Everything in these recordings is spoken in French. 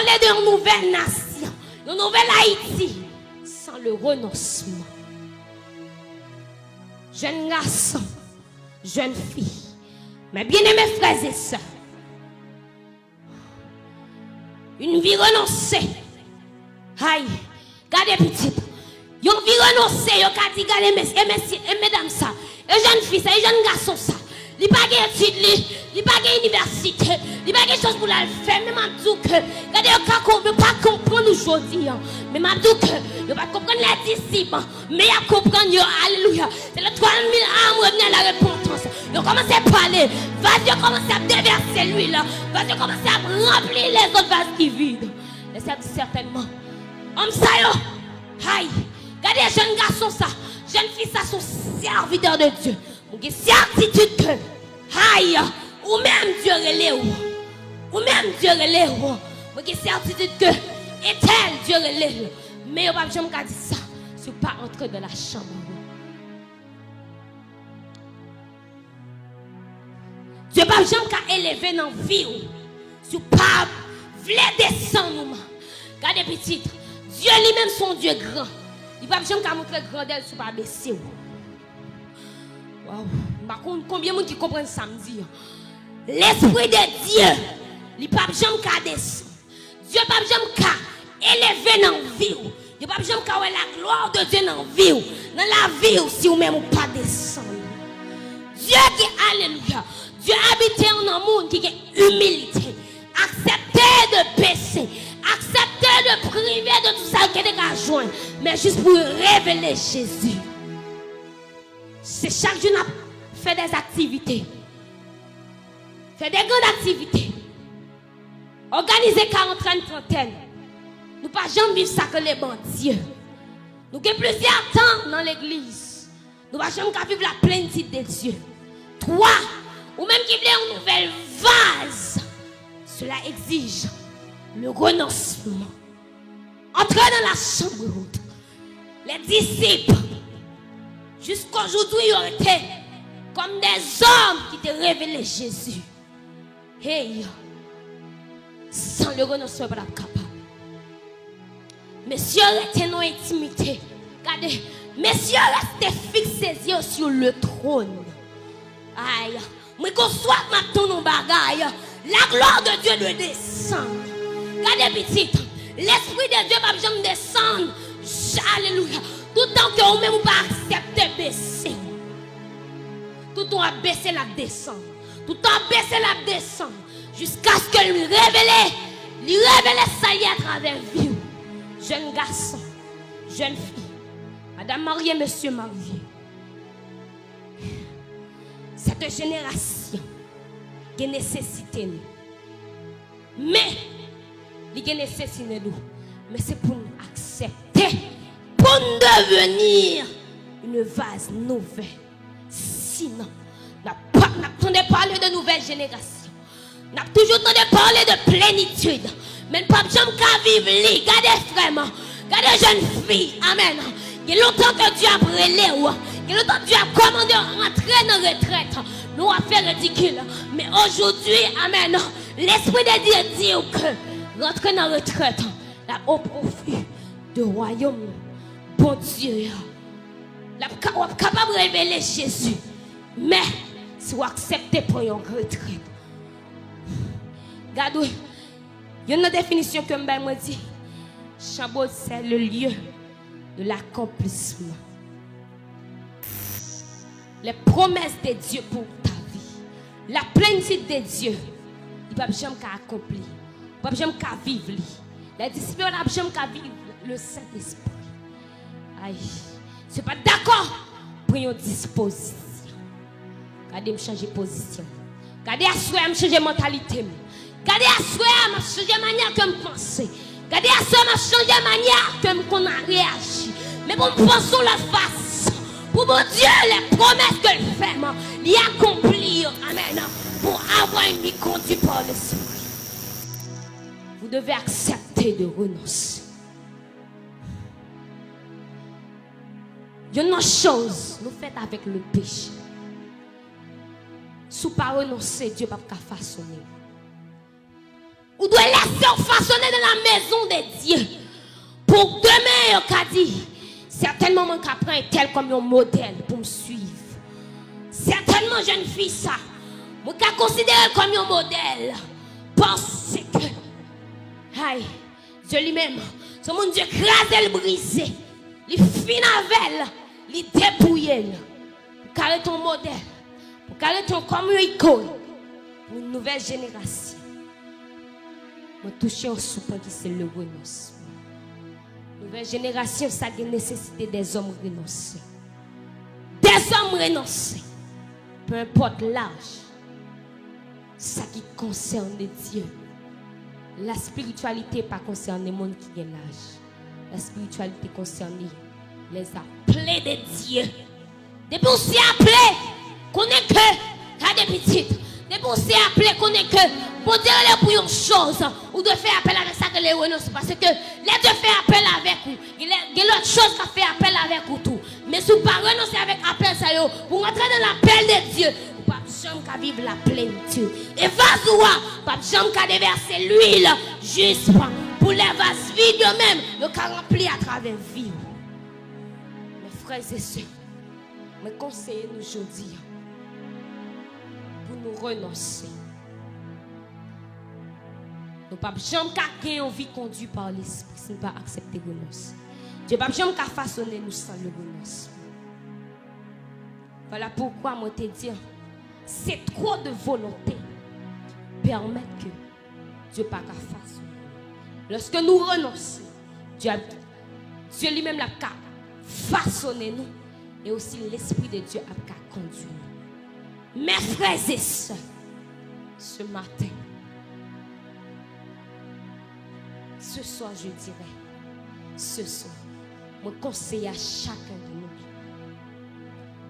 parler d'une nouvelle nation, d'une nouvelle Haïti, sans le renoncement. Jeunes garçons, jeunes filles, mes bien-aimés frères et sœurs, une vie renoncée. Aïe, gardez petite. Une vie renoncée, yon ka di gardez messieurs et mesdames ça, et jeunes filles ça, et jeunes garçons ça. Il pas gain étude, il pas gain université, il pas gain chose pour la faire, mais m'a dit que regardez on pas comprendre aujourd'hui, mais m'a dit que il pas comprendre les disciples, mais il comprendre alléluia. C'est le 3000 âmes revenir à la repentance. Il commence à parler, vas-y commencer à déverser l'huile, vas-y commencer à remplir les autres vases qui vident. Et c'est certainement homme ça yo. Aïe, regardez les jeunes garçons ça, jeunes filles ça sont serviteurs de Dieu. J'ai certitude que, aïe, ou même Dieu relève, ou même Dieu relève. J'ai certitude que, est-elle Dieu relève. Mais je ne peux pas dire ça, si vous ne pas entrer dans la chambre. Dieu ne peut pas élever dans la vie, si vous ne pas voulez descendre. Regardez petit, Dieu lui-même son Dieu grand. Il ne peut pas montrer grandeur si vous ne pas baisser. Wow. Combien de gens qui comprennent samedi? L'esprit de Dieu, il ne peut pas descendre. Dieu ne peut pas élever dans la vie. Il ne peut pas la gloire de Dieu dans la vie. Dans la vie, si vous même pas descendre. Dieu qui est alléluia. Dieu habite en un monde qui est humilité. Accepter de baisser. Accepter de priver de tout ça qui est à joindre. Mais juste pour révéler Jésus. C'est chaque jour fait des activités. Fait des grandes activités. Organiser 40-30. Nous ne pouvons jamais vivre ça que les bons dieux. Nous avons plusieurs temps dans l'église. Nous ne pouvons jamais vivre la plénitude de Dieu. 3, ou même qui voulait une nouvelle vase. Cela exige le renoncement. Entrez dans la chambre haute. Les disciples. Jusqu'aujourd'hui, ils ont été comme des hommes qui te révélé Jésus. Hey, sans le renoncement, pas capable. Messieurs, restez dans l'intimité. Regardez, messieurs, restez fixés sur le trône. Aïe, mais qu'on soit maintenant nos bagailles, la gloire de Dieu doit descendre. Regardez, petite, l'esprit de Dieu va jamais descendre. Alléluia. Tout le temps que vous même pas accepter baisser. Tout le temps baisser la descendre. Tout le temps baisser la descendre. Jusqu'à ce que lui révèle ça y est à travers vous. Jeune garçon, jeune fille, madame mariée, monsieur marié. Cette génération qui nécessite nous. Mais, il y a nécessité nous. Mais c'est pour nous accepter. Pour nous devenir une vase nouvelle. Sinon, nous n'entendons parler de nouvelle génération. Nous avons toujours entendu parler de plénitude. Mais nous ne pouvons pas vivre. Regardez frères, regardez jeunes filles. Amen. Il y a longtemps que Dieu a brûlé. Il y a longtemps que Dieu a commandé de rentrer dans la retraite. Nous avons fait ridicule. Mais aujourd'hui, amen. L'esprit de Dieu dit que rentrer dans la retraite, là, au profit du royaume. Bon Dieu, la capable de révéler Jésus. Mais si vous acceptez pour une retraite, regardez, il y a une définition que je dis. Chambre, c'est le lieu de l'accomplissement. Les promesses de Dieu pour ta vie, la plénitude de Dieu, il ne peut jamais accomplir. Il ne peut jamais vivre. Les disciples ne peuvent jamais vivre le Saint-Esprit. Aïe, je ne suis pas d'accord pour une disposition. Regardez, je changer de position. Regardez, je changer de mentalité. Regardez, je changer de manière que je pense. Regardez, je changer de manière que je réagis. Mais pour nous penser la face. Pour mon Dieu, les promesses que le fait, il accomplit. Amen. Pour avoir une vie conduite par l'Esprit. Vous devez accepter de renoncer. Il y a une chose, nous faisons avec le péché. Si vous ne renoncez, Dieu ne peut pas façonner. Vous devez laisser façonner de la Certainement, mon caprin est tel comme un modèle pour me suivre. Certainement, jeune fille, ça. Mon cas considéré comme un modèle. Parce que, aïe, Dieu lui-même, c'est mon Dieu crasé, le brisé. Il finit avec elle, il dépouille. Pour carrer ton modèle, pour carrer ton comme une icône, pour une nouvelle génération. Je touche un soupçon qui c'est le renoncement. Nouvelle génération, ça a des nécessités des hommes renoncés. Des hommes renoncés. Peu importe l'âge. Ça qui concerne Dieu. La spiritualité pas concerne les gens qui ont l'âge. La spiritualité concerne les appelés de Dieu. Depuis on s'est appelé, qu'on est que, à des petites. Depuis on s'est appelé, qu'on est que, pour dire pour une chose, ou de faire appel avec ça que les renoncer. Parce que les deux fait appel avec vous. Il y a l'autre chose qui fait appel avec vous tout. Mais si vous ne pas renoncer avec appel, ça pour entrer dans l'appel de Dieu, vous ne pouvez pas vivre la plénitude. Et vas-y, pas jamais déverser l'huile juste pour les vases vides eux-mêmes, le cas rempli à travers la vie. Mes frères et sœurs, me conseillez nous aujourd'hui pour nous renoncer. Nous ne pouvons jamais gagner une vie conduite par l'esprit si nous ne pas accepter le renoncer. Dieu ne peut jamais façonner nous sans le renoncer. Voilà pourquoi moi te dis, c'est trop de volonté permettre que Dieu ne pas façonner. Lorsque nous renonçons, Dieu lui-même l'a façonné nous et aussi l'esprit de Dieu a conduit nous. Mes frères et sœurs, ce matin, ce soir, je dirais, ce soir, je conseille à chacun de nous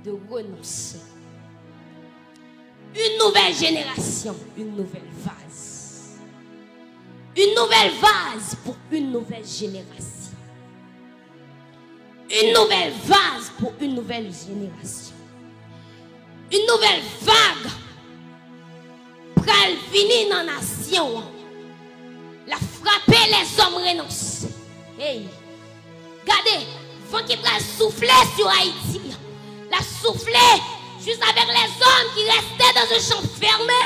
de renoncer. Une nouvelle génération, une nouvelle vase. Une nouvelle vase pour une nouvelle génération. Une nouvelle vase pour une nouvelle génération. Une nouvelle vague pour venir dans la nation. La frapper les hommes renoncés. Hey, regardez, vent qui va souffler sur Haïti. La souffler juste avec les hommes qui restaient dans un champ fermé.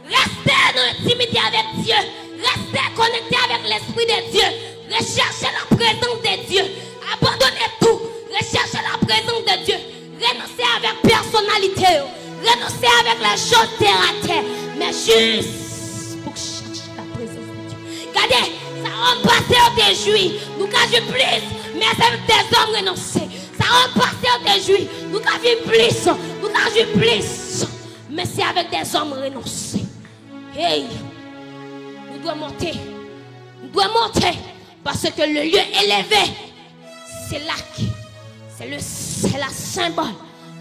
Restez dans l'intimité avec Dieu. Restez connectés avec l'Esprit de Dieu. Recherchez la présence de Dieu. Abandonnez tout. Recherchez la présence de Dieu. Renoncez avec personnalité. Renoncez avec les choses terre à terre. Mais juste pour chercher la présence de Dieu. Regardez, ça va passer au déjouis. Nous avons plus. Mais c'est avec des hommes renoncés. Ça va passer au déjouis. Nous avons plus. Nous avons plus. Mais c'est avec des hommes renoncés. Hey, nous devons monter. Nous devons monter. Parce que le lieu élevé, c'est là qui, c'est la symbole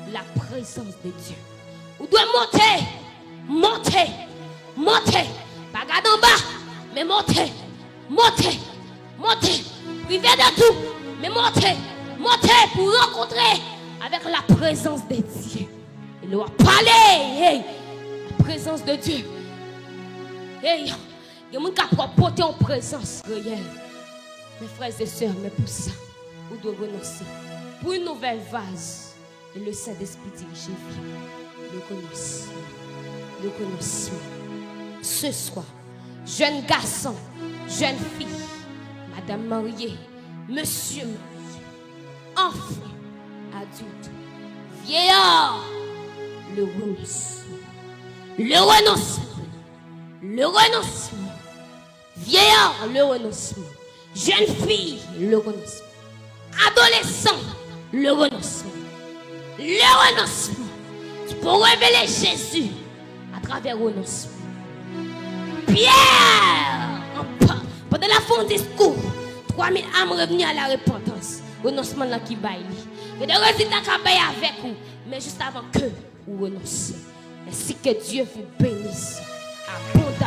de la présence de Dieu. Nous devons monter. Monter. Monter. Pas garder en bas, mais monter. Monter. Monter. Priver de tout, mais monter. Monter pour rencontrer avec la présence de Dieu. Il doit parler. Hey, la présence de Dieu. Hey, il y a des gens qui peuvent porter en présence réelle. Mes frères et sœurs, mais pour ça, vous devez renoncer. Pour une nouvelle vase, et le Saint-Esprit dirige vie. Le renoncement. Le renoncement. Ce soir, jeune garçon, jeune fille, madame mariée, monsieur marié, enfant, adulte, vieillard, le renoncement. Le renoncement. Le renoncement. Vieillard, le renoncement. Jeune fille, le renoncement. Adolescent, le renoncement. Le renoncement. Tu peux révéler Jésus à travers le renoncement. Pierre, pendant la fin du discours, 3000 âmes revenues à la repentance. Renoncement là qui baille. Et des résultats qui baille avec vous. Mais juste avant que vous renoncez. Ainsi que Dieu vous bénisse abondamment.